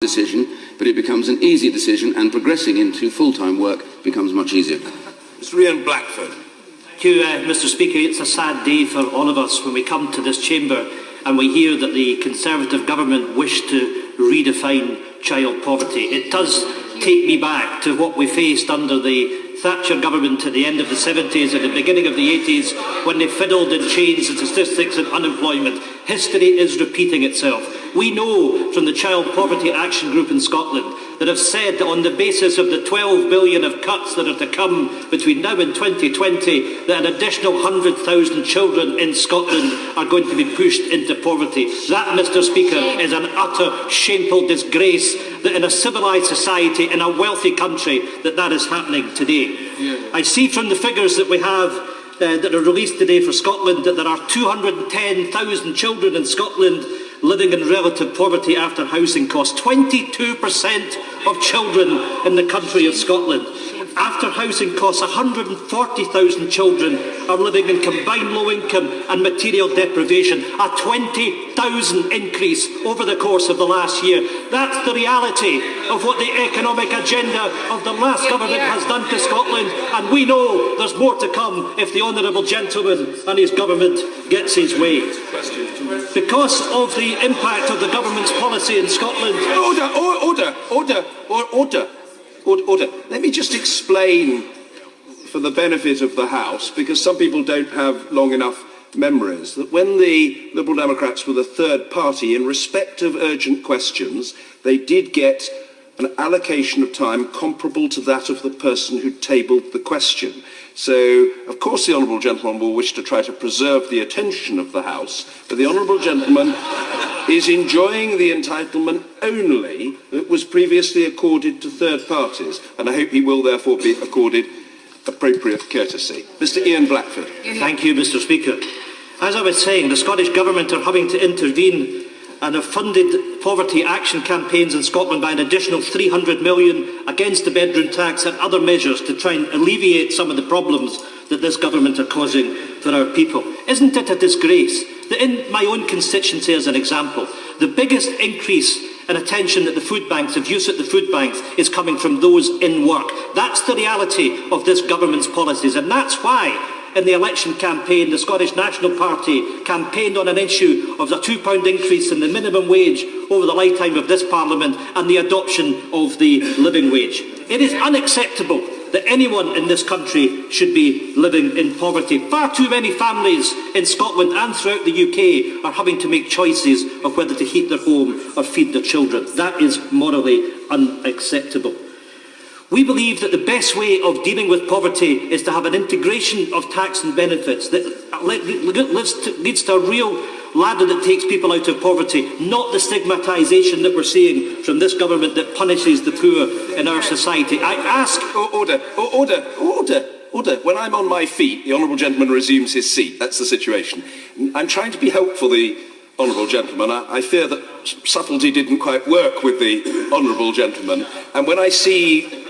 decision, but it becomes an easy decision, and progressing into full-time work becomes much easier. Mr. Ian Blackford. Thank you, Mr. Speaker. It's a sad day for all of us when we come to this chamber and we hear that the Conservative government wish to redefine child poverty. It does take me back to what we faced under the Thatcher government at the end of the 70s and the beginning of the 80s, when they fiddled and changed the statistics and unemployment. History is repeating itself. We know from the Child Poverty Action Group in Scotland that have said that on the basis of the 12 billion of cuts that are to come between now and 2020, that an additional 100,000 children in Scotland are going to be pushed into poverty. That, Mr. Speaker, is an utter shameful disgrace that in a civilised society, in a wealthy country, that is happening today. I see from the figures that we have that are released today for Scotland that there are 210,000 children in Scotland living in relative poverty after housing costs. 22% of children in the country of Scotland. After housing costs, 140,000 children are living in combined low income and material deprivation, a 20,000 increase over the course of the last year. That's the reality of what the economic agenda of the last government has done to Scotland, and we know there's more to come if the honourable gentleman and his government gets his way. Because of the impact of the government's policy in Scotland... Order. Let me just explain, for the benefit of the House, because some people don't have long enough memories, that when the Liberal Democrats were the third party, in respect of urgent questions, they did get an allocation of time comparable to that of the person who tabled the question. So, of course, the honourable gentleman will wish to try to preserve the attention of the House, but the honourable gentleman is enjoying the entitlement only that was previously accorded to third parties, and I hope he will therefore be accorded appropriate courtesy. Mr. Ian Blackford. Thank you, Mr. Speaker. As I was saying, the Scottish Government are having to intervene and have funded poverty action campaigns in Scotland by an additional £300 million against the bedroom tax and other measures to try and alleviate some of the problems that this government are causing for our people. Isn't it a disgrace that in my own constituency, as an example, the biggest increase in attention that the food banks, of use at the food banks, is coming from those in work? That's the reality of this government's policies, and that's why in the election campaign, the Scottish National Party campaigned on an issue of the £2 increase in the minimum wage over the lifetime of this Parliament and the adoption of the living wage. It is unacceptable that anyone in this country should be living in poverty. Far too many families in Scotland and throughout the UK are having to make choices of whether to heat their home or feed their children. That is morally unacceptable. We believe that the best way of dealing with poverty is to have an integration of tax and benefits that leads to a real ladder that takes people out of poverty, not the stigmatisation that we're seeing from this government that punishes the poor in our society. I ask... Order. When I'm on my feet, the honourable gentleman resumes his seat. That's the situation. I'm trying to be helpful, the honourable gentleman. I fear that subtlety didn't quite work with the honourable gentleman. And when I see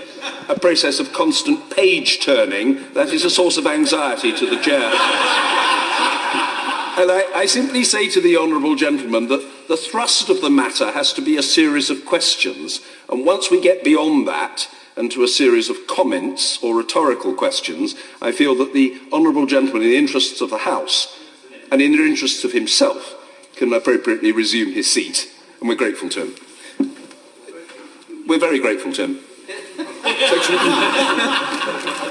a process of constant page turning, that is a source of anxiety to the chair. And I simply say to the honourable gentleman that the thrust of the matter has to be a series of questions, and once we get beyond that and to a series of comments or rhetorical questions, I feel that the honourable gentleman, in the interests of the House and in the interests of himself, can appropriately resume his seat, and we're grateful to him. We're very grateful to him.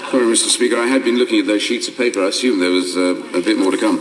Sorry, Mr. Speaker, I had been looking at those sheets of paper. I assumed there was a bit more to come.